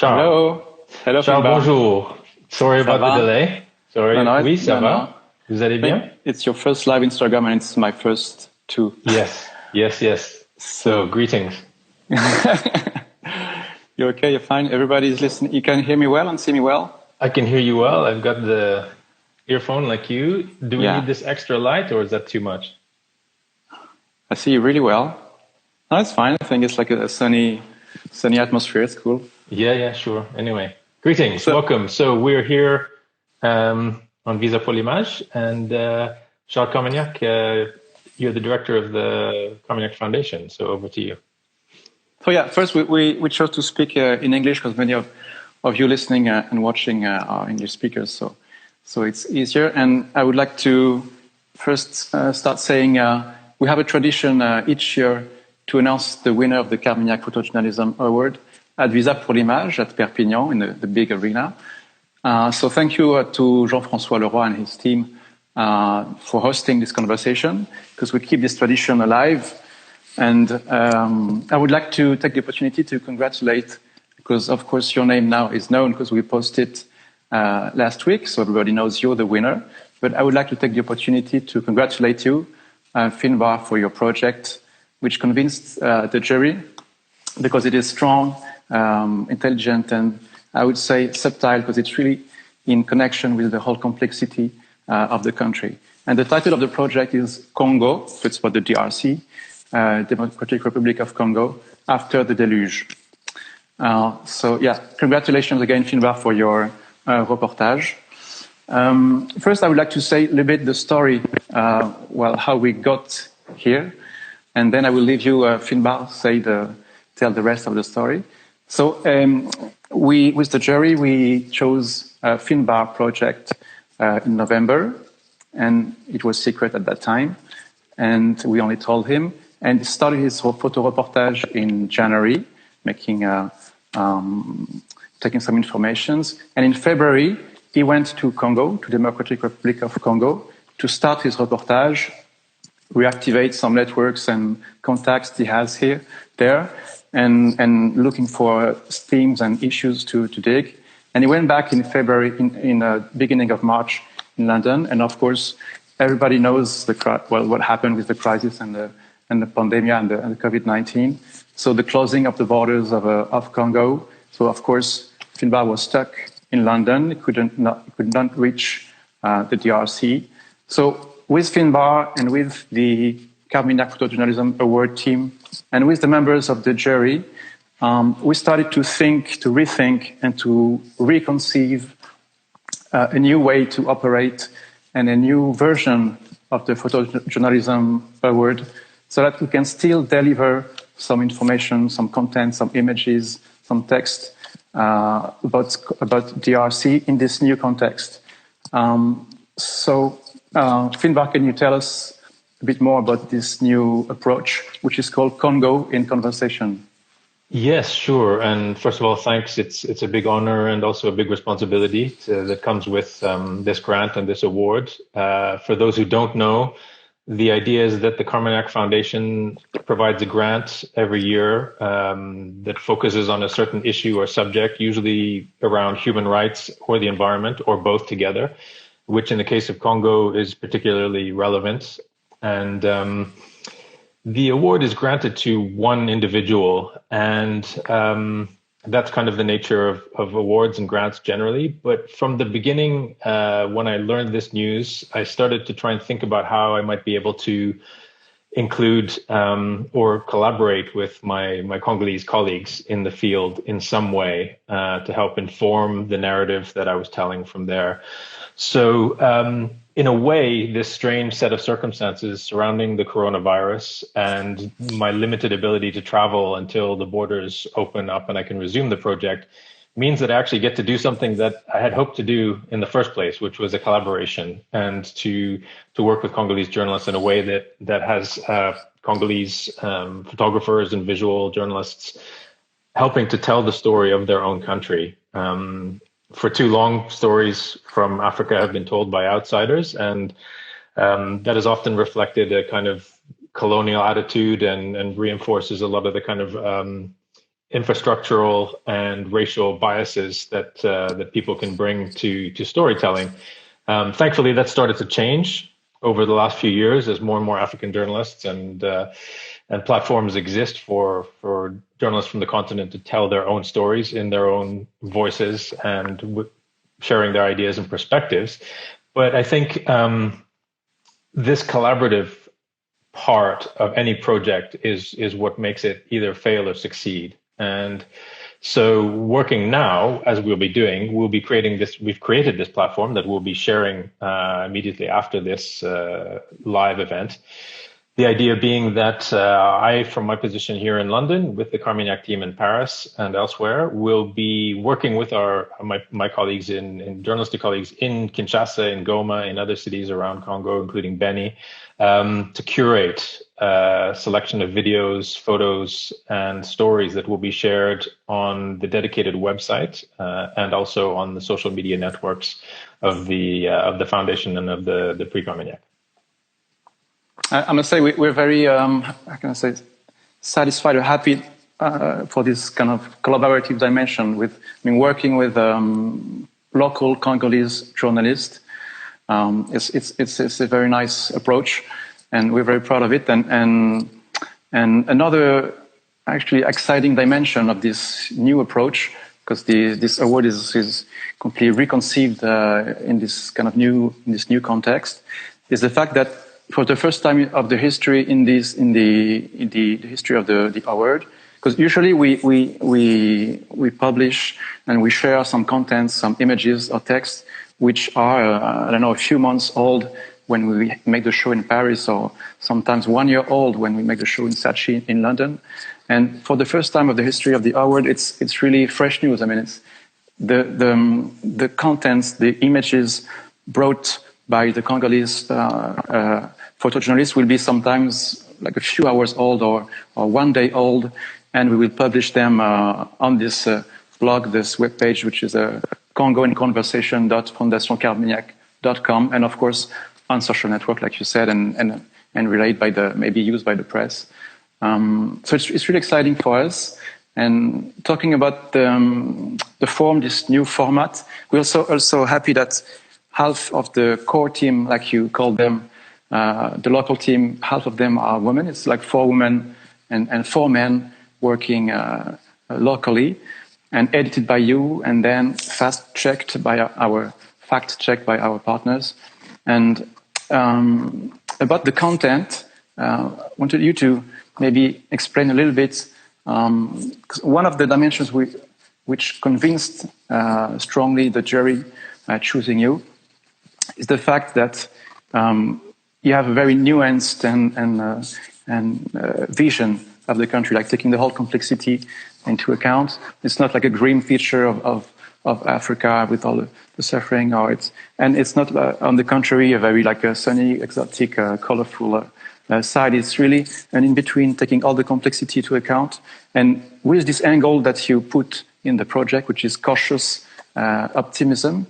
Charles. Hello. Hello, Charles, Finbarr. bonjour. Sorry Ça about the va? delay. Sorry. No, Oui, ça no, va? no. Vous allez I bien? think it's your first live Instagram and it's my first too. Yes. So, greetings. You're okay? You're fine? Everybody's listening. You can hear me well and see me well? I can hear you well. I've got the earphone like you. Do we Yeah. need this extra light or is that too much? I see you really well. No, it's fine. I think it's like a sunny atmosphere. It's cool. Yeah, sure. Anyway, greetings. Welcome. So we're here on Visa pour l'Image, and Charles Carmignac, you're the director of the Carmignac Foundation. So over to you. So yeah, first we chose to speak in English because many of you listening and watching are English speakers. So it's easier. And I would like to first start saying we have a tradition each year to announce the winner of the Carmignac Photojournalism Award at Visa pour l'Image at Perpignan in the big arena. So thank you to Jean-François Leroy and his team for hosting this conversation, because we keep this tradition alive. And I would like to take the opportunity to congratulate, because of course your name now is known because we posted last week, so everybody knows you're the winner. But I would like to take the opportunity to congratulate you, Finbarr, for your project, which convinced the jury, because it is strong, intelligent, and I would say subtle, because it's really in connection with the whole complexity of the country. And the title of the project is Congo, so it's about the DRC, Democratic Republic of Congo, after the deluge. So yeah, congratulations again, Finbarr, for your reportage. First, I would like to say a little bit the story, how we got here, and then I will leave you, Finbarr, tell the rest of the story. So with the jury, we chose Finbarr project in November, and it was secret at that time, and we only told him. And he started his photo reportage in January, taking some informations. And in February, he went to Congo, to the Democratic Republic of Congo, to start his reportage, reactivate some networks and contacts he has there, and looking for themes and issues to dig. And he went back in February, in the beginning of March in London. And of course, everybody knows what happened with the crisis and the pandemic and the COVID-19. So the closing of the borders of Congo. So of course, Finbarr was stuck in London. He could not reach the DRC. So with Finbarr and with the Carmignac Photojournalism Award team and with the members of the jury, we started to rethink and to reconceive a new way to operate and a new version of the Photojournalism Award, so that we can still deliver some information, some content, some images, some text about DRC in this new context. Finbarr, can you tell us a bit more about this new approach, which is called Congo in Conversation? Yes, sure. And first of all, thanks. It's a big honor and also a big responsibility that comes with this grant and this award. For those who don't know, the idea is that the Carmignac Foundation provides a grant every year that focuses on a certain issue or subject, usually around human rights or the environment, or both together, which in the case of Congo is particularly relevant. And the award is granted to one individual, and that's kind of the nature of awards and grants generally. But from the beginning, when I learned this news, I started to try and think about how I might be able to include or collaborate with my Congolese colleagues in the field in some way to help inform the narrative that I was telling from there. So in a way, this strange set of circumstances surrounding the coronavirus and my limited ability to travel until the borders open up and I can resume the project means that I actually get to do something that I had hoped to do in the first place, which was a collaboration and to work with Congolese journalists in a way that has Congolese photographers and visual journalists helping to tell the story of their own country. For too long, stories from Africa have been told by outsiders, and that has often reflected a kind of colonial attitude and reinforces a lot of the kind of infrastructural and racial biases that people can bring to storytelling. Thankfully, that started to change over the last few years as more and more African journalists and platforms exist for journalists from the continent to tell their own stories in their own voices and sharing their ideas and perspectives. But I think this collaborative part of any project is what makes it either fail or succeed. And so working now, as we'll be doing, we'll be creating this, we've created this platform that we'll be sharing immediately after this live event. The idea being that I, from my position here in London, with the Carmignac team in Paris and elsewhere, will be working with my colleagues journalistic colleagues in Kinshasa, in Goma, in other cities around Congo, including Beni, to curate a selection of videos, photos, and stories that will be shared on the dedicated website and also on the social media networks of the foundation and of the Prix Carmignac. I must say we're very, how can I say, satisfied or happy for this kind of collaborative dimension working with local Congolese journalists. It's a very nice approach, and we're very proud of it. And another actually exciting dimension of this new approach, because this award is completely reconceived in this kind of new context, is the fact that for the first time of the history in the history of the award, because usually we publish and we share some content, some images or text which are a few months old when we make the show in Paris, or sometimes 1 year old when we make the show in Sachi in London. And for the first time of the history of the award, it's really fresh news. I mean, it's the contents, the images brought by the Congolese photojournalists will be sometimes like a few hours old or 1 day old, and we will publish them on this blog, this webpage, which is congoinconversation.fondationcarmignac.com, and of course on social network, like you said, and relayed maybe used by the press. So it's really exciting for us. And talking about the form, this new format, we're also happy that half of the core team, like you call them, the local team, half of them are women. It's like 4 women and 4 men working locally, and edited by you, and then fact-checked by our partners. And about the content, wanted you to maybe explain a little bit. 'Cause one of the dimensions which convinced strongly the jury choosing you is the fact that you have a very nuanced and vision of the country, like taking the whole complexity into account. It's not like a grim feature of Africa with all the suffering, and it's not on the contrary a very like a sunny, exotic, colorful side. It's really an in between, taking all the complexity into account, and with this angle that you put in the project, which is cautious optimism.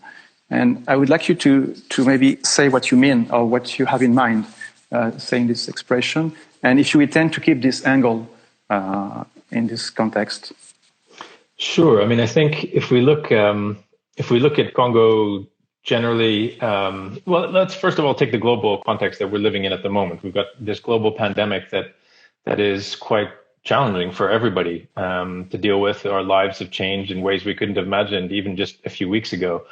And I would like you to maybe say what you mean or what you have in mind saying this expression, and if you intend to keep this angle in this context. Sure. I mean, I think if we look at Congo generally, well, let's first of all take the global context that we're living in at the moment. We've got this global pandemic that is quite challenging for everybody to deal with. Our lives have changed in ways we couldn't have imagined even just a few weeks ago.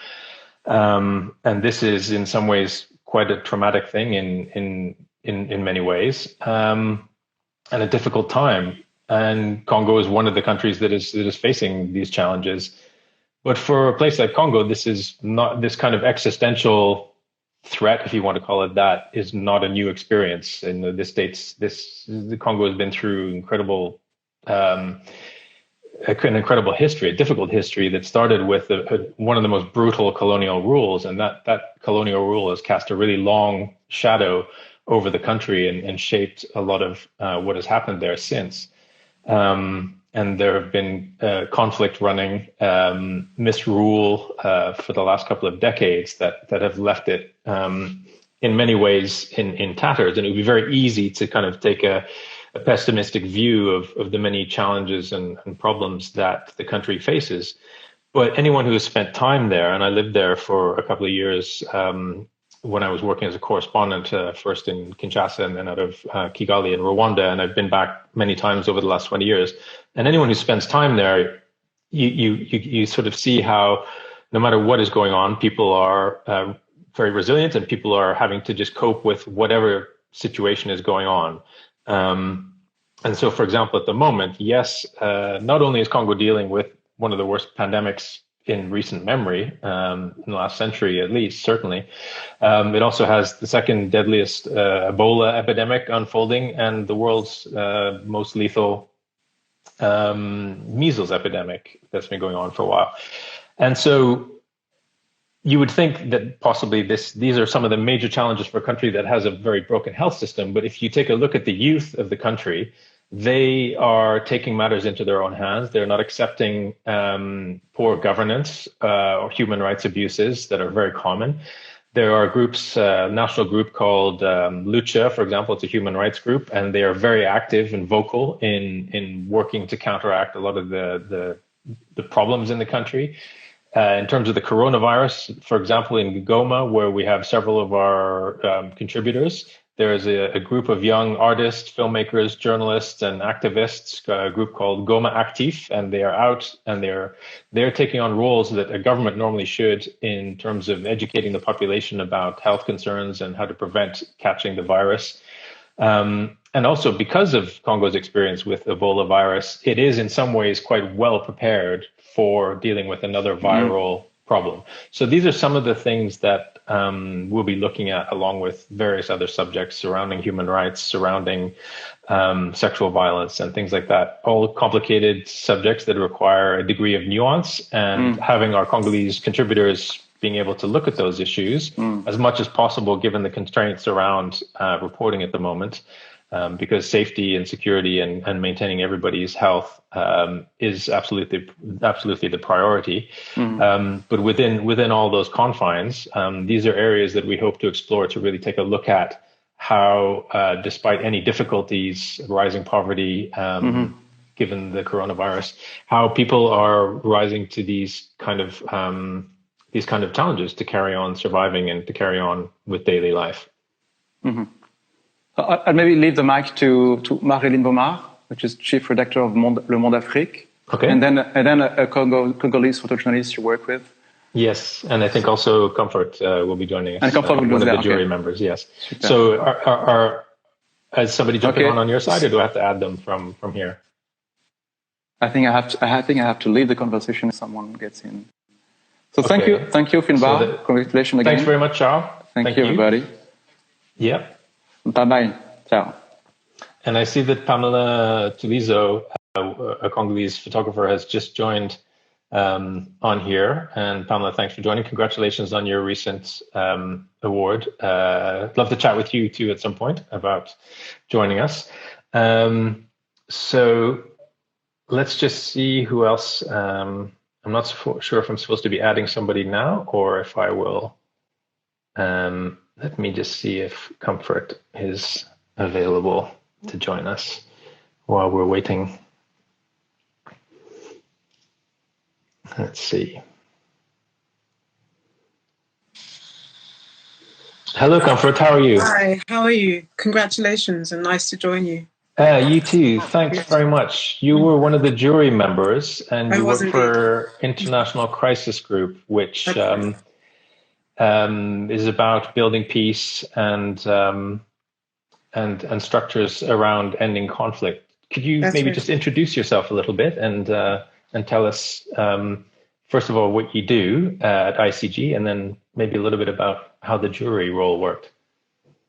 And this is in some ways quite a traumatic thing in many ways, and a difficult time. And Congo is one of the countries that is facing these challenges. But for a place like Congo, this is not, this kind of existential threat, if you want to call it that, is not a new experience in the States. The Congo has been through an incredible history, a difficult history that started with one of the most brutal colonial rules, and that colonial rule has cast a really long shadow over the country and shaped a lot of what has happened there since. And there have been conflict running, misrule for the last couple of decades that have left it in many ways in tatters. And it would be very easy to kind of take a pessimistic view of the many challenges and problems that the country faces. But anyone who has spent time there, and I lived there for a couple of years when I was working as a correspondent, first in Kinshasa and then out of Kigali in Rwanda, and I've been back many times over the last 20 years. And anyone who spends time there, you sort of see how no matter what is going on, people are very resilient, and people are having to just cope with whatever situation is going on. And so, for example, at the moment, yes, not only is Congo dealing with one of the worst pandemics in recent memory, in the last century at least, certainly, it also has the second deadliest Ebola epidemic unfolding and the world's most lethal measles epidemic that's been going on for a while. And so you would think that possibly these are some of the major challenges for a country that has a very broken health system. But if you take a look at the youth of the country, they are taking matters into their own hands. They're not accepting poor governance or human rights abuses that are very common. There are groups, a national group called Lucha, for example. It's a human rights group, and they are very active and vocal in working to counteract a lot of the problems in the country. In terms of the coronavirus, for example, in Goma, where we have several of our contributors, there is a group of young artists, filmmakers, journalists, and activists, a group called Goma Actif, and they are out and they're taking on roles that a government normally should in terms of educating the population about health concerns and how to prevent catching the virus. And also because of Congo's experience with Ebola virus, it is in some ways quite well prepared for dealing with another viral problem. So these are some of the things that we'll be looking at, along with various other subjects surrounding human rights, surrounding sexual violence and things like that. All complicated subjects that require a degree of nuance, and having our Congolese contributors being able to look at those issues as much as possible, given the constraints around reporting at the moment. Because safety and security and maintaining everybody's health is absolutely the priority. But within all those confines, these are areas that we hope to explore to really take a look at how, despite any difficulties, rising poverty, given the coronavirus, how people are rising to these kind of challenges to carry on surviving and to carry on with daily life. I'll maybe leave the mic to Marilyn Baumard, which is chief redactor of Le Monde Afrique, and then a Congolese photojournalist you work with. Yes, and I think also Comfort will be joining us. And Comfort will be one of the jury members. Yes. Super. So, is somebody jumping on your side, or do I have to add them from here? I think I have to lead the conversation if someone gets in. So thank you, Finbarr. Congratulations again. Thanks very much, Charles. Thank you, everybody. Yep. Bye-bye. Ciao. And I see that Pamela Tulizo, a Congolese photographer, has just joined on here. And Pamela, thanks for joining. Congratulations on your recent award. I'd love to chat with you too at some point about joining us. So let's just see who else. I'm not sure if I'm supposed to be adding somebody now or if I will. Let me just see if Comfort is available to join us while we're waiting. Let's see. Hello, Comfort. How are you? Hi, how are you? Congratulations and nice to join you. You too. Thanks very much. You were one of the jury members, and you work for International Crisis Group, which is about building peace and structures around ending conflict. Could you just introduce yourself a little bit and tell us, first of all, what you do at ICG, and then maybe a little bit about how the jury role worked?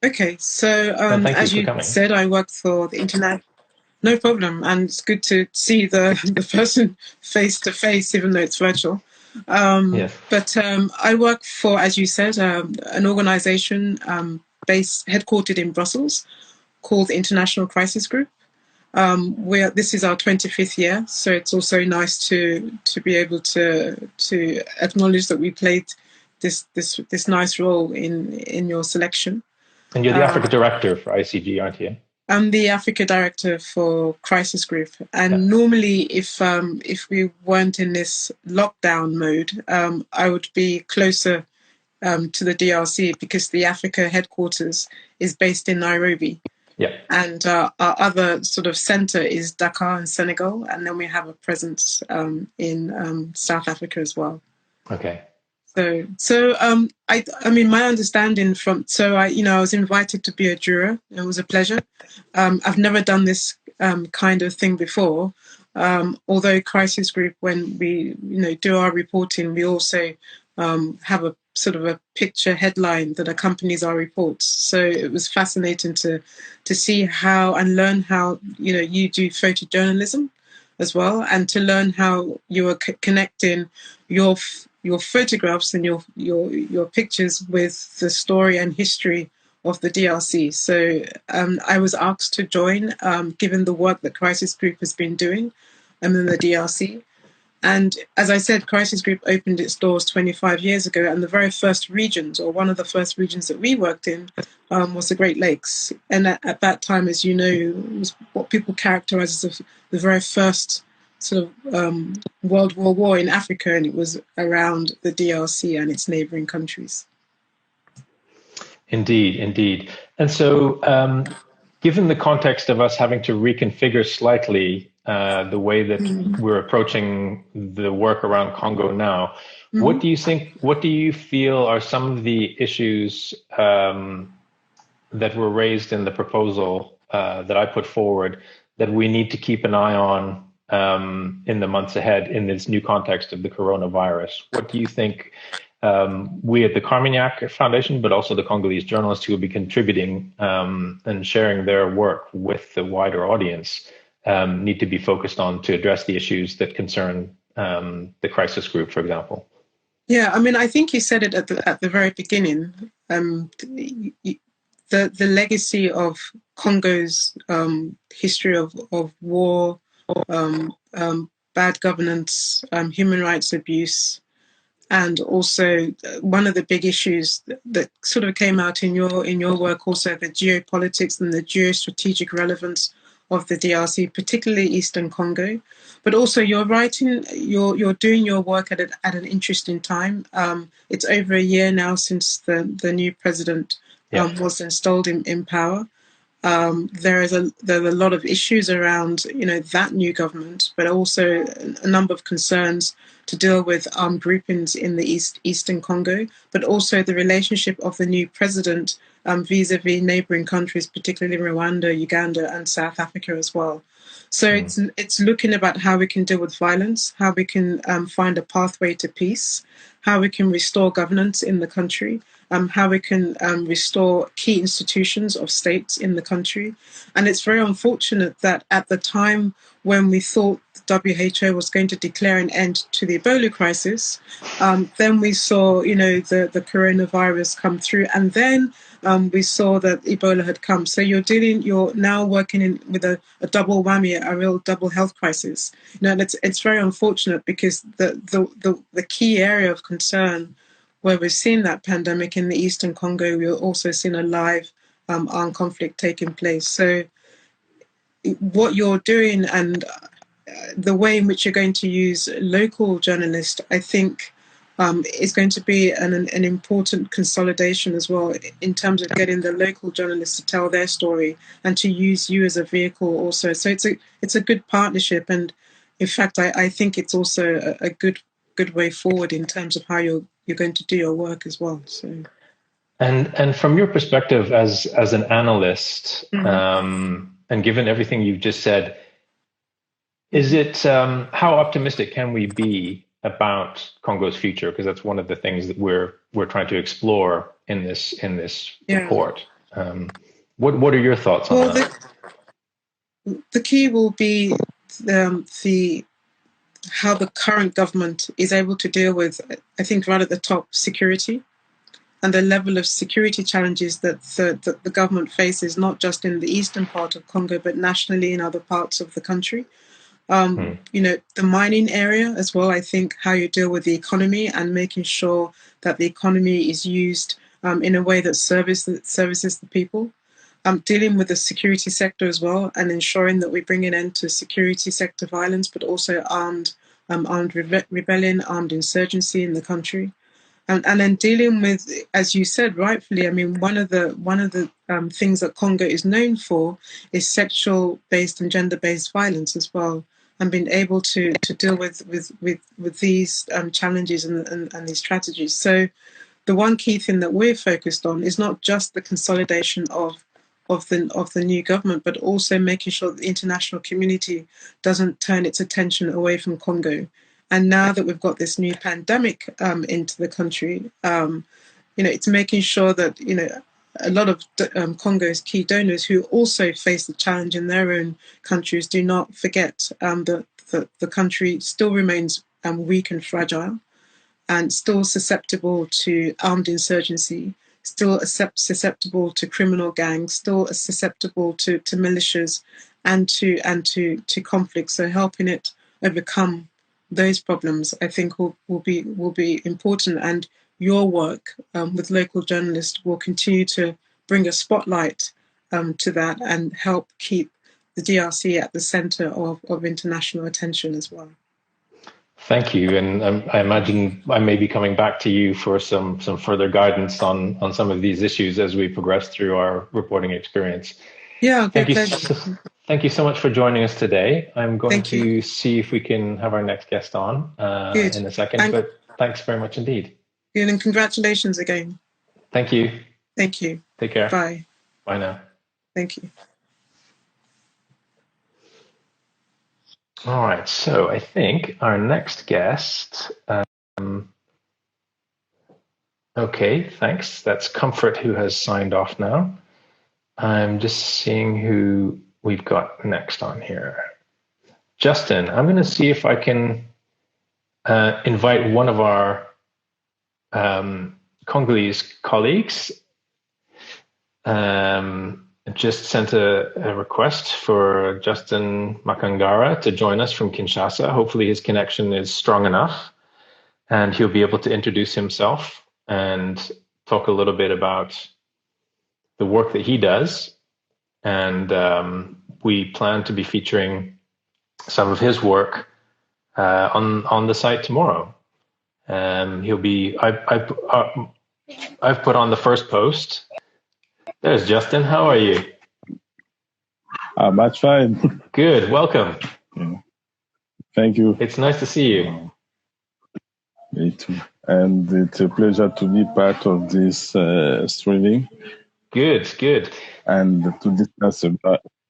Okay, so as you said, I work for the Internet. No problem, and it's good to see the person face to face, even though it's virtual. Yes. But I work for, as you said, an organization headquartered in Brussels called the International Crisis Group. This is our 25th year, so it's also nice to be able to acknowledge that we played this nice role in your selection. And you're the Africa director for ICG, aren't you? I'm the Africa director for Crisis Group, and normally, if we weren't in this lockdown mode, I would be closer to the DRC because the Africa headquarters is based in Nairobi. Yeah. And our other sort of center is Dakar in Senegal, and then we have a presence in South Africa as well. Okay. So I mean, my understanding I was invited to be a juror. It was a pleasure. I've never done this kind of thing before. Although Crisis Group, when we do our reporting, we also have a sort of a picture headline that accompanies our reports. So it was fascinating to see how and learn how you do photojournalism as well, and to learn how you are connecting your photographs and your pictures with the story and history of the DRC. So I was asked to join, given the work that Crisis Group has been doing in the DRC. And as I said, Crisis Group opened its doors 25 years ago, and the very first regions, or one of the first regions that we worked in, was the Great Lakes. And at that time, as you know, it was what people characterize as the very first sort of World War in Africa, and it was around the DRC and its neighboring countries. Indeed. And so, given the context of us having to reconfigure slightly the way that we're approaching the work around Congo now, what do you feel are some of the issues that were raised in the proposal that I put forward that we need to keep an eye on in the months ahead in this new context of the coronavirus? What do you think we at the Carmignac Foundation, but also the Congolese journalists who will be contributing and sharing their work with the wider audience need to be focused on to address the issues that concern the Crisis Group, for example? Yeah, I mean, I think you said it at the very beginning. The legacy of Congo's history of war, bad governance, human rights abuse, and also one of the big issues that sort of came out in your work, also the geopolitics and the geostrategic relevance of the DRC, particularly Eastern Congo. But also you're doing your work at an interesting time. It's over a year now since the new president was installed in power. There are a lot of issues around that new government, but also a number of concerns to deal with armed groupings in the Eastern Congo, but also the relationship of the new president vis-a-vis neighboring countries, particularly Rwanda, Uganda, and South Africa as well. So it's looking about how we can deal with violence, how we can find a pathway to peace, how we can restore governance in the country, how we can restore key institutions of states in the country. And it's very unfortunate that at the time when we thought the WHO was going to declare an end to the Ebola crisis, then we saw, the coronavirus come through, and then we saw that Ebola had come. So you're now working with a double whammy, a real double health crisis. And it's very unfortunate because the key area of concern where we've seen that pandemic in the Eastern Congo, we've also seen a live armed conflict taking place. So what you're doing and the way in which you're going to use local journalists, I think, is going to be an important consolidation as well in terms of getting the local journalists to tell their story and to use you as a vehicle also. So it's a good partnership, and in fact, I think it's also a good way forward in terms of how you're going to do your work as well. So, and from your perspective as an analyst, and given everything you've just said, is it how optimistic can we be about Congo's future? Because that's one of the things that we're trying to explore in this report. What are your thoughts on that? The key will be how the current government is able to deal with, I think, right at the top, security and the level of security challenges that the government faces, not just in the eastern part of Congo, but nationally in other parts of the country. The mining area as well, I think, how you deal with the economy and making sure that the economy is used in a way that services the people. dealing with the security sector as well, and ensuring that we bring an end to security sector violence, but also armed rebellion, armed insurgency in the country. And then dealing with, as you said rightfully, I mean, one of the things that Congo is known for is sexual-based and gender-based violence as well, and being able to deal with these challenges and these strategies. So the one key thing that we're focused on is not just the consolidation of the new government, but also making sure that the international community doesn't turn its attention away from Congo. And now that we've got this new pandemic into the country, it's making sure that a lot of Congo's key donors who also face the challenge in their own countries do not forget that the country still remains weak and fragile, and still susceptible to armed insurgency, still susceptible to criminal gangs, still susceptible to militias and to conflict. So helping it overcome those problems, I think, will be important. And your work with local journalists will continue to bring a spotlight to that and help keep the DRC at the center of international attention as well. Thank you, and I imagine I may be coming back to you for some further guidance on some of these issues as we progress through our reporting experience. Yeah, thank you so much for joining us today. I'm going to see if we can have our next guest on in a second, but thanks very much indeed. Good, and congratulations again. Thank you. Thank you. Take care. Bye. Bye now. Thank you. All right, so I think our next guest, okay, thanks. That's Comfort, who has signed off now. I'm just seeing who we've got next on here. Justin, I'm going to see if I can invite one of our Congolese colleagues. Just sent a request for Justin Makangara to join us from Kinshasa. Hopefully his connection is strong enough and he'll be able to introduce himself and talk a little bit about the work that he does. And we plan to be featuring some of his work on the site tomorrow. He'll be, I've put on the first post. There's Justin. How are you? Much fine. Good. Welcome. Yeah. Thank you. It's nice to see you. Me too. And it's a pleasure to be part of this streaming. Good. And to discuss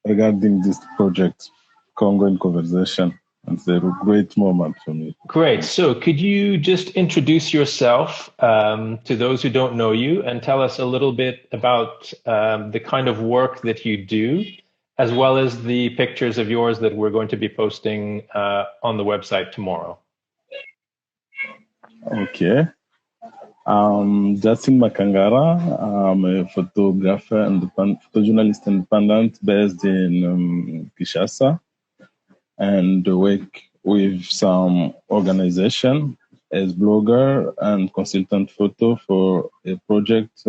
regarding this project, Congo in Conversation. It's a great moment for me. Great. So could you just introduce yourself to those who don't know you and tell us a little bit about the kind of work that you do, as well as the pictures of yours that we're going to be posting on the website tomorrow? Okay. Justin Makangara. I'm a photographer and photojournalist independent based in Kinshasa, and work with some organization as blogger and consultant photo for a project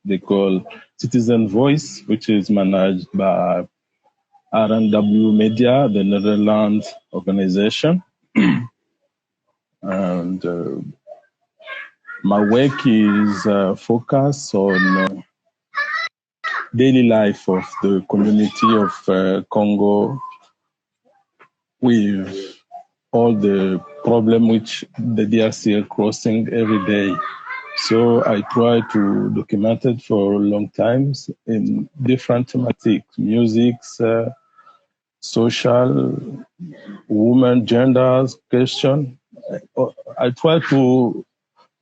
they call Citizen Voice, which is managed by R&W Media, the Netherlands organization. And my work is focused on daily life of the community of Congo, with all the problem which the DRC are crossing every day. So I try to document it for long times in different thematics: music, social, women, genders, question. I try to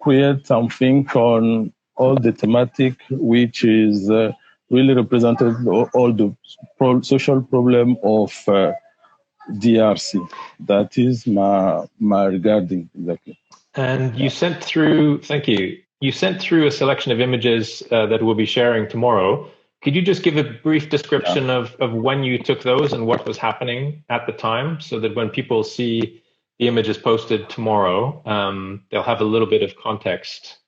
create something on all the thematic which is really represented all the social problem of DRC. That is my regarding exactly. And you sent through, thank you. You sent through a selection of images that we'll be sharing tomorrow. Could you just give a brief description of when you took those and what was happening at the time, so that when people see the images posted tomorrow, they'll have a little bit of context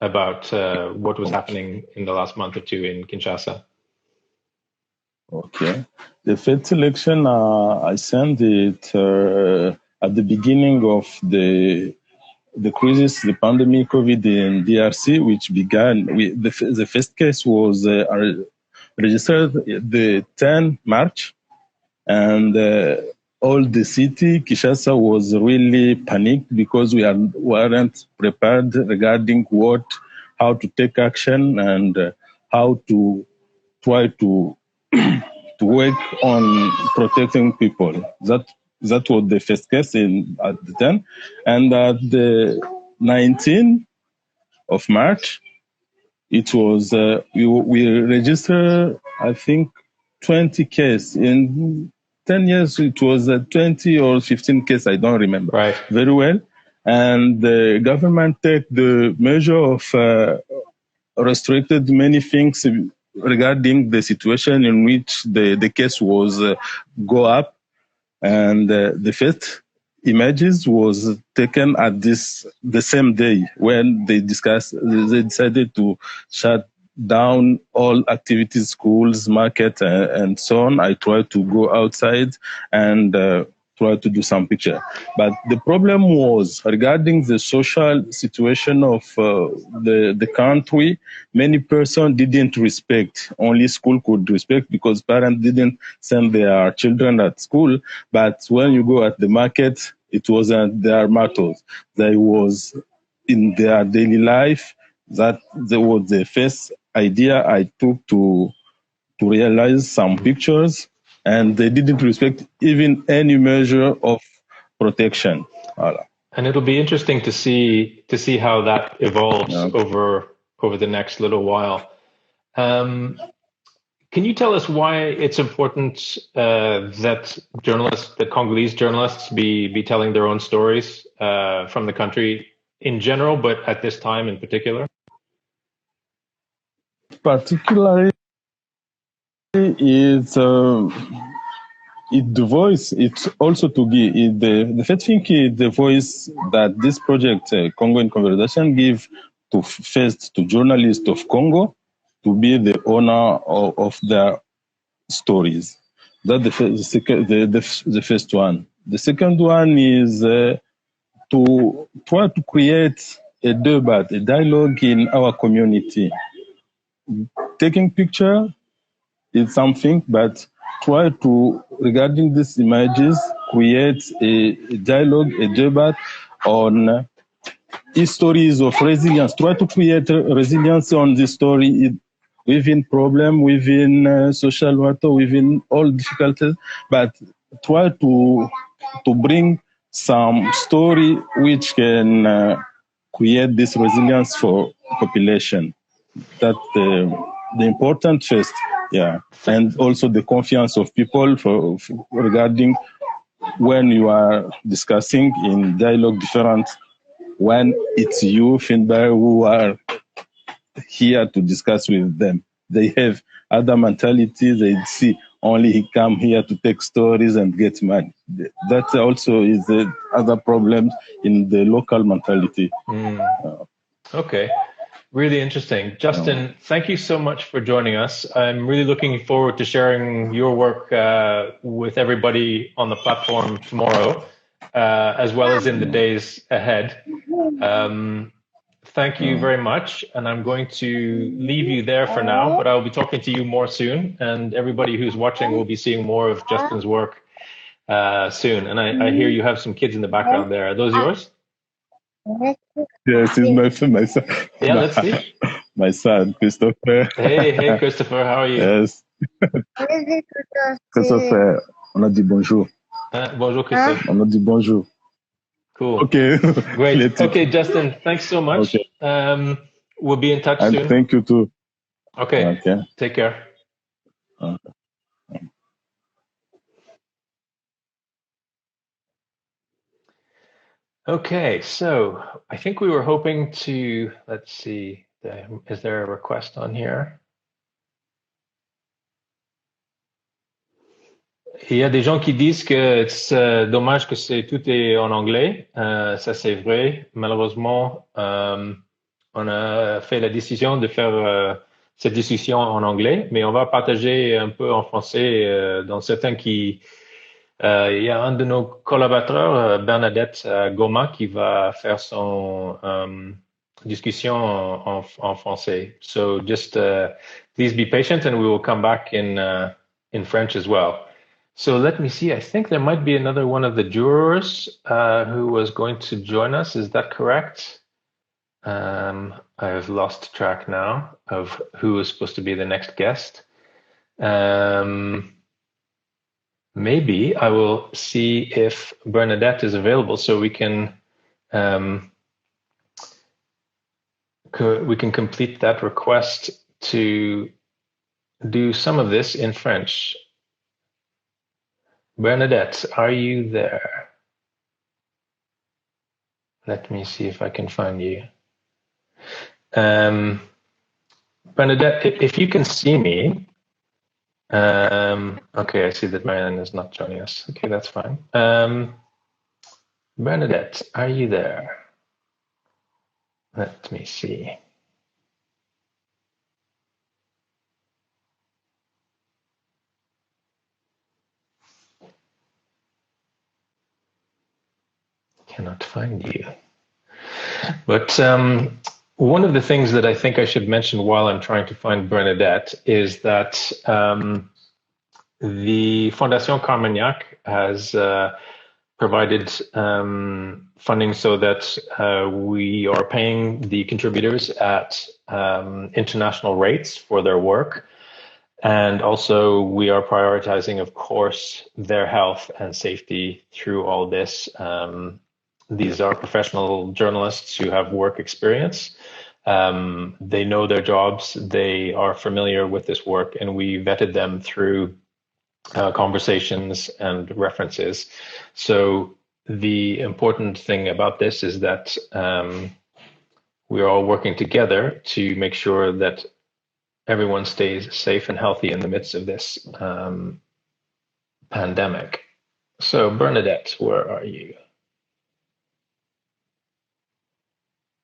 about what was happening in the last month or two in Kinshasa? Okay. The fifth selection, I sent it at the beginning of the crisis, the pandemic COVID in DRC, which began with the first case was registered the 10 March, and all the city, Kinshasa, was really panicked because we weren't prepared regarding how to take action and how to try to work on protecting people. That was the first case at the 10, and at the 19th of March, it was we registered, I think, 20 cases in 10 years. It was 20 or 15 cases. I don't remember very well. And the government took the measure of restricted many things regarding the situation in which the case was go up, and the first images was taken at the same day when they decided to shut down all activities, schools, market, and so on. I tried to go outside and try to do some picture. But the problem was regarding the social situation of the country. Many persons didn't respect. Only school could respect because parents didn't send their children at school. But when you go at the market, it wasn't their matters. They was in their daily life. That was the first idea I took to realize some pictures, and they didn't respect even any measure of protection. Voilà. And it'll be interesting to see how that evolves over the next little while. Can you tell us why it's important that Congolese journalists, be telling their own stories from the country in general, but at this time in particular? Particularly, it's the voice. It's also to give the first thing is the voice that this project Congo in Conversation give first to journalists of Congo to be the owner of their stories. That's the first one. The second one is to try to create a debate, a dialogue in our community. Taking picture is something, but try to, regarding these images, create a dialogue, a debate on histories of resilience. Try to create resilience on this story within problem, within social matter, within all difficulties, but try to bring some story which can create this resilience for population. That's the important first, and also the confiance of people for regarding when you are discussing in dialogue different, when it's you, Finbarr, who are here to discuss with them. They have other mentalities. They see only he come here to take stories and get money. That also is the other problem in the local mentality. Okay. Really interesting. Justin, thank you so much for joining us. I'm really looking forward to sharing your work with everybody on the platform tomorrow, as well as in the days ahead. Thank you very much. And I'm going to leave you there for now, but I'll be talking to you more soon. And everybody who's watching will be seeing more of Justin's work soon. And I hear you have some kids in the background there. Are those yours? Yes, it's my son. Yeah, let's see. My son, Christopher. Hey, Christopher, how are you? Yes. Christopher, on a dit bonjour. Bonjour, Christopher. On a dit bonjour. Cool. Okay. Great. Okay, Justin, thanks so much. Okay. We'll be in touch soon. Thank you too. Okay. Take care. Okay, so I think we were hoping to, let's see, is there a request on here? Il y a des gens qui disent que c'est dommage que tout est en anglais. Ça, c'est vrai. Malheureusement, on a fait la décision de faire cette discussion en anglais, mais on va partager un peu en français dans certains qui... il y a un de nos collaborateurs, Bernadette Goma, qui va faire son discussion en français. So just please be patient and we will come back in French as well. So let me see. I think there might be another one of the jurors who was going to join us. Is that correct? I've lost track now of who is supposed to be the next guest. Maybe I will see if Bernadette is available so we can complete that request to do some of this in French. Bernadette, are you there? Let me see if I can find you. Bernadette, if you can see me, okay, I see that Marianne is not joining us. Okay, that's fine. Bernadette, are you there? Let me see. Cannot find you. But one of the things that I think I should mention while I'm trying to find Bernadette is that the Fondation Carmignac has provided funding so that we are paying the contributors at international rates for their work. And also we are prioritizing, of course, their health and safety through all this. These are professional journalists who have work experience. They know their jobs. They are familiar with this work, and we vetted them through conversations and references. So the important thing about this is that we are all working together to make sure that everyone stays safe and healthy in the midst of this pandemic. So Bernadette, where are you?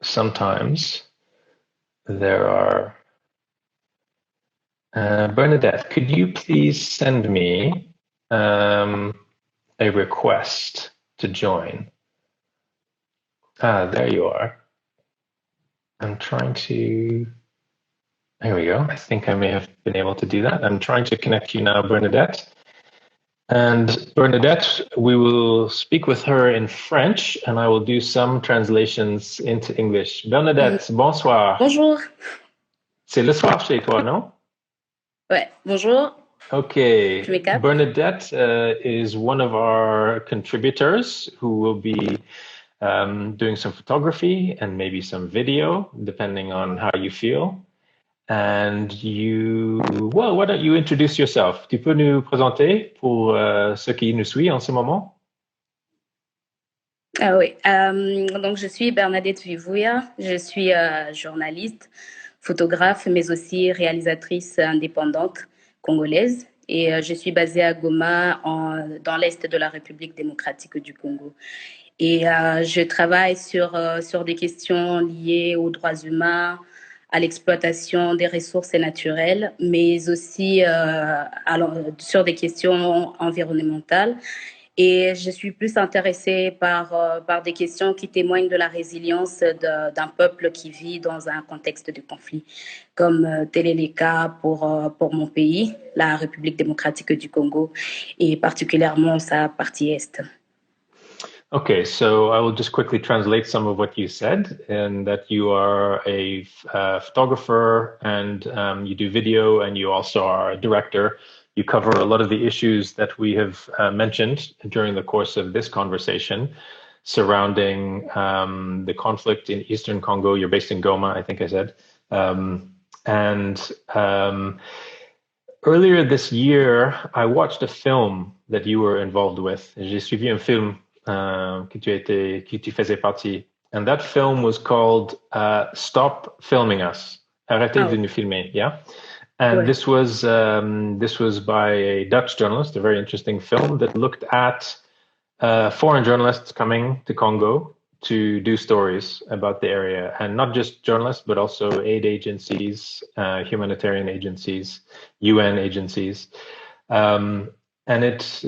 Sometimes there are... Bernadette, could you please send me a request to join? There you are. I'm trying to... There we go. I think I may have been able to do that. I'm trying to connect you now, Bernadette. And Bernadette, we will speak with her in French, and I will do some translations into English. Bernadette, bonsoir. Bonjour. C'est le soir chez toi, non? Ouais, bonjour. Okay. Bernadette is one of our contributors who will be doing some photography and maybe some video, depending on how you feel. And well, why don't you introduce yourself? Tu peux nous présenter pour ceux qui nous suivent en ce moment? Ah oui, donc je suis Bernadette Vivouya, je suis journaliste, photographe, mais aussi réalisatrice indépendante congolaise. Et je suis basée à Goma, dans l'est de la République démocratique du Congo. Et je travaille sur des questions liées aux droits humains, à l'exploitation des ressources naturelles, mais aussi sur des questions environnementales. Et je suis plus intéressée par des questions qui témoignent de la résilience d'un peuple qui vit dans un contexte de conflit, comme tel est le cas pour mon pays, la République démocratique du Congo, et particulièrement sa partie est. Okay, so I will just quickly translate some of what you said, and that you are a photographer and you do video, and you also are a director. You cover a lot of the issues that we have mentioned during the course of this conversation surrounding the conflict in Eastern Congo. You're based in Goma, I think I said. Earlier this year, I watched a film that you were involved with. J'ai suivi un film que tu faisais partie. And that film was called Stop Filming Us. Arrêtez de nous filmer, yeah? And this was by a Dutch journalist, a very interesting film that looked at foreign journalists coming to Congo to do stories about the area, and not just journalists, but also aid agencies, humanitarian agencies, UN agencies. And it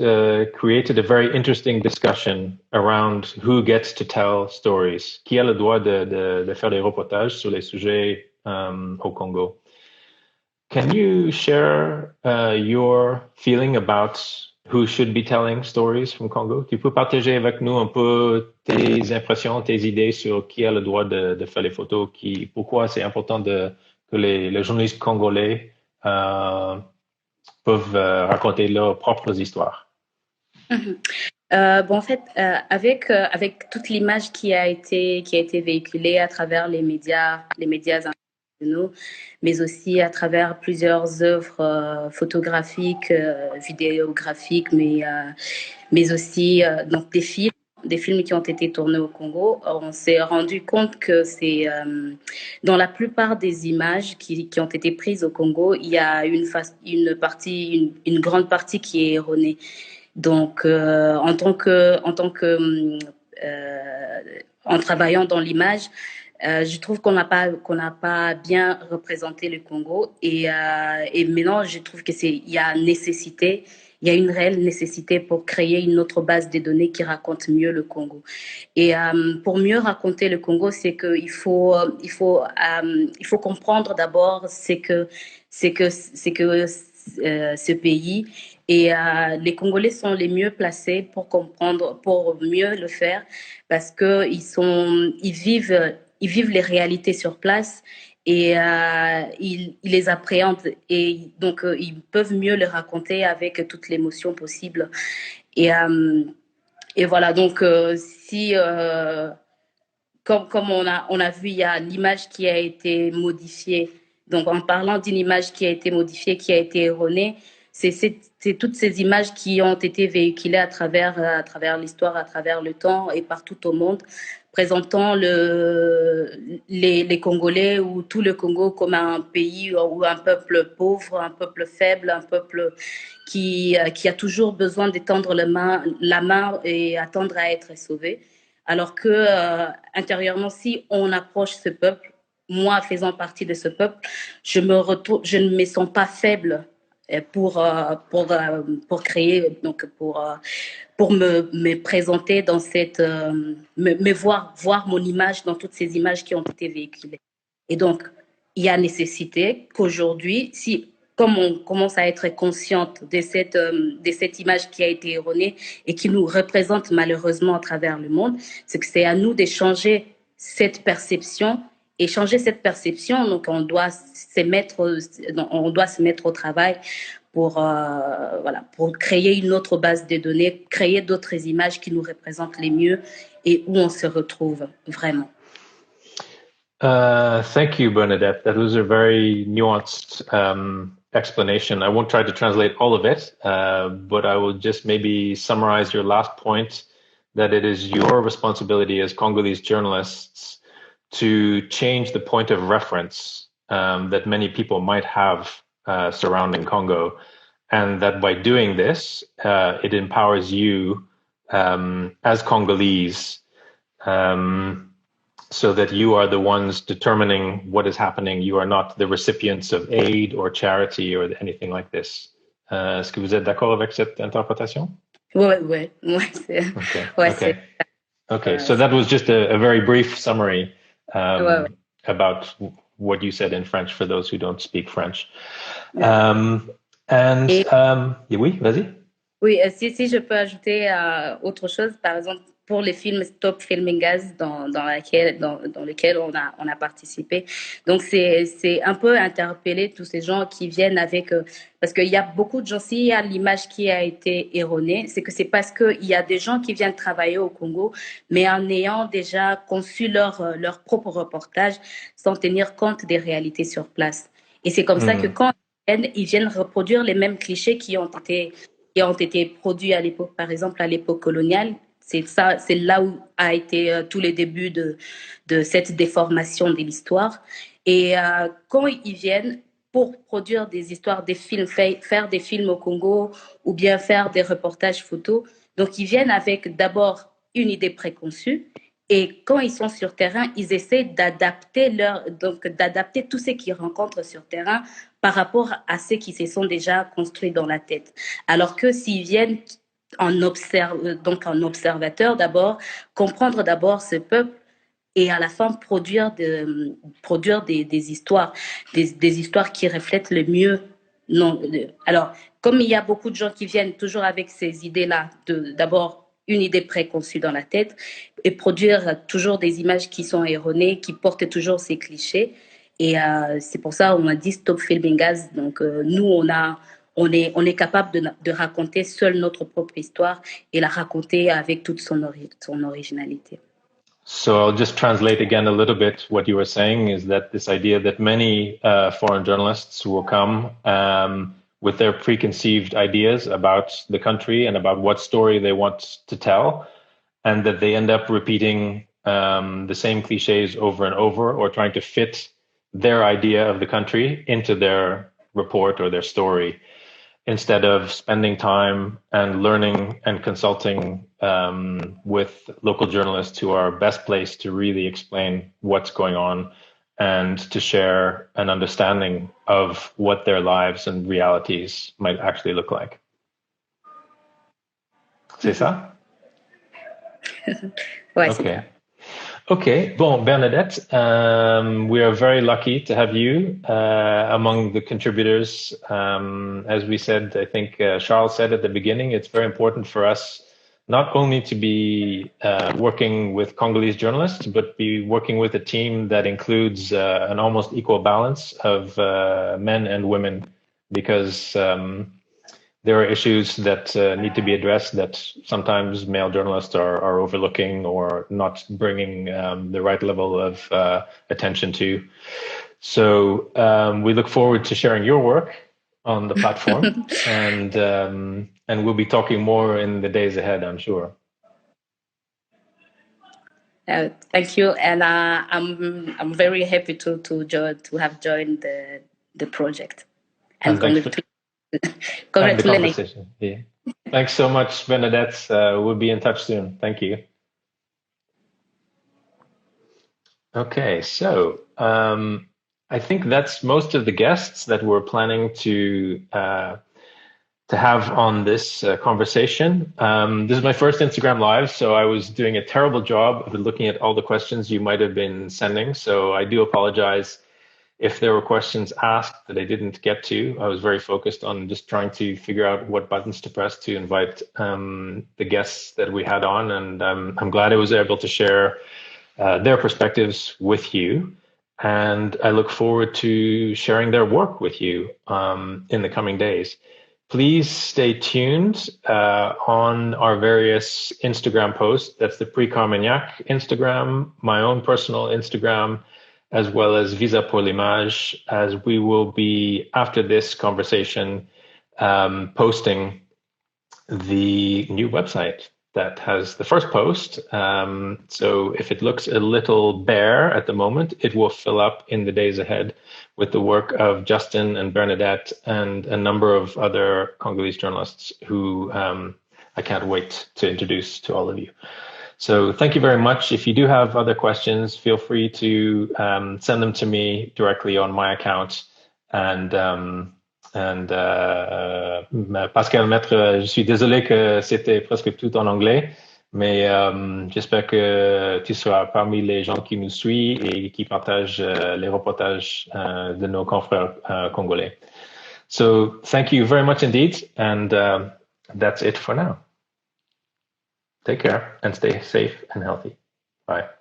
created a very interesting discussion around who gets to tell stories. Qui a le droit de faire des reportages sur les sujets au Congo? Can you share your feeling about who should be telling stories from Congo? Tu peux partager avec nous un peu tes impressions, tes idées sur qui a le droit de faire les photos, pourquoi c'est important que les journalistes congolais peuvent raconter leurs propres histoires. Bon, en fait, avec toute l'image qui a été véhiculée à travers les médias internationaux, mais aussi à travers plusieurs œuvres photographiques, vidéographiques, mais aussi donc des films qui ont été tournés au Congo. On s'est rendu compte que c'est dans la plupart des images qui ont été prises au Congo, il y a une grande partie qui est erronée. Donc, en travaillant dans l'image, je trouve qu'on n'a pas bien représenté le Congo, et maintenant je trouve que il y a une réelle nécessité pour créer une autre base de données qui raconte mieux le Congo. Et pour mieux raconter le Congo, c'est que il faut comprendre d'abord ce pays. Et les Congolais sont les mieux placés pour comprendre, pour mieux le faire, parce que ils vivent les réalités sur place, et ils les appréhendent, et donc ils peuvent mieux les raconter avec toute l'émotion possible. Et voilà, donc comme on a vu, il y a l'image qui a été modifiée. Donc, en parlant d'une image qui a été modifiée, qui a été erronée, c'est toutes ces images qui ont été véhiculées à travers l'histoire, à travers le temps et partout au monde, présentant les Congolais ou tout le Congo comme un pays ou un peuple pauvre, un peuple faible, un peuple qui a toujours besoin d'étendre la main et attendre à être sauvé. Alors que intérieurement, si on approche ce peuple, moi faisant partie de ce peuple, je ne me sens pas faible pour créer, donc pour me présenter dans voir mon image dans toutes ces images qui ont été véhiculées. Et donc, il y a nécessité qu'aujourd'hui, comme on commence à être consciente de cette image qui a été erronée et qui nous représente malheureusement à travers le monde, c'est que c'est à nous de changer cette perception. Et changer cette perception, donc on doit se mettre au travail pour créer une autre base de données, créer d'autres images qui nous représentent les mieux et où on se retrouve vraiment. Thank you, Bernadette. That was a very nuanced explanation. I won't try to translate all of it, but I will just maybe summarize your last point, that it is your responsibility as Congolese journalists to change the point of reference that many people might have surrounding Congo, and that by doing this, it empowers you as Congolese, so that you are the ones determining what is happening. You are not the recipients of aid or charity or anything like this. Est-ce que vous êtes d'accord avec cette interpretation? Ouais. Okay. So that was just a very brief summary about what you said in French for those who don't speak French. Oui, vas-y. Oui, si je peux ajouter autre chose, par exemple, pour les films Stop Filming Us dans lesquels on a participé. Donc, c'est un peu interpeller tous ces gens qui viennent avec... parce qu'il y a beaucoup de gens, s'il y a l'image qui a été erronée, c'est que c'est parce qu'il y a des gens qui viennent travailler au Congo, mais en ayant déjà conçu leur propre reportage sans tenir compte des réalités sur place. Et c'est comme ça que quand ils viennent reproduire les mêmes clichés qui ont été produits à l'époque, par exemple à l'époque coloniale. C'est là où a été tous les débuts de cette déformation de l'histoire. Et quand ils viennent pour produire des histoires, des films, faire des films au Congo ou bien faire des reportages photos, donc ils viennent avec d'abord une idée préconçue Et quand ils sont sur terrain, ils essaient d'adapter tout ce qu'ils rencontrent sur terrain par rapport à ce qui se sont déjà construits dans la tête. Alors que s'ils viennent donc en observateur d'abord, comprendre d'abord ce peuple et à la fin produire des histoires, des histoires qui reflètent le mieux. Non, alors, comme il y a beaucoup de gens qui viennent toujours avec ces idées-là, d'abord une idée préconçue dans la tête, et produire toujours des images qui sont erronées, qui portent toujours ces clichés. Et c'est pour ça qu'on a dit Stop Filming Us. Donc, nous, on est capable de raconter seule notre propre histoire et la raconter avec toute son originalité. So I'll just translate again a little bit. What you were saying is that this idea that many foreign journalists will come with their preconceived ideas about the country and about what story they want to tell, and that they end up repeating the same cliches over and over, or trying to fit their idea of the country into their report or their story, instead of spending time and learning and consulting with local journalists who are best placed to really explain what's going on and to share an understanding of what their lives and realities might actually look like. C'est ça? Ouais, okay. Okay, bon, Bernadette, we are very lucky to have you among the contributors. As we said, I think Charles said at the beginning, it's very important for us not only to be working with Congolese journalists, but be working with a team that includes an almost equal balance of men and women, because there are issues that need to be addressed that sometimes male journalists are overlooking or not bringing the right level of attention to. So we look forward to sharing your work on the platform, and we'll be talking more in the days ahead, I'm sure. Thank you, and I'm very happy to have joined the project. And the conversation. Yeah. Thanks so much, Bernadette. We'll be in touch soon. Thank you. Okay, so I think that's most of the guests that we're planning to have on this conversation. This is my first Instagram Live, so I was doing a terrible job of looking at all the questions you might have been sending. So I do apologize if there were questions asked that I didn't get to. I was very focused on just trying to figure out what buttons to press to invite the guests that we had on. And I'm glad I was able to share their perspectives with you. And I look forward to sharing their work with you in the coming days. Please stay tuned on our various Instagram posts. That's the Carmignac Instagram, my own personal Instagram, as well as Visa pour l'Image, as we will be, after this conversation, posting the new website that has the first post. So if it looks a little bare at the moment, it will fill up in the days ahead with the work of Justin and Bernadette and a number of other Congolese journalists who I can't wait to introduce to all of you. So thank you very much. If you do have other questions, feel free to send them to me directly on my account. And Pascal Maître, je suis désolé que c'était presque tout en anglais, mais j'espère que tu seras parmi les gens qui nous suivent et qui partagent les reportages de nos confrères congolais. So thank you very much indeed, and that's it for now. Take care and stay safe and healthy. Bye.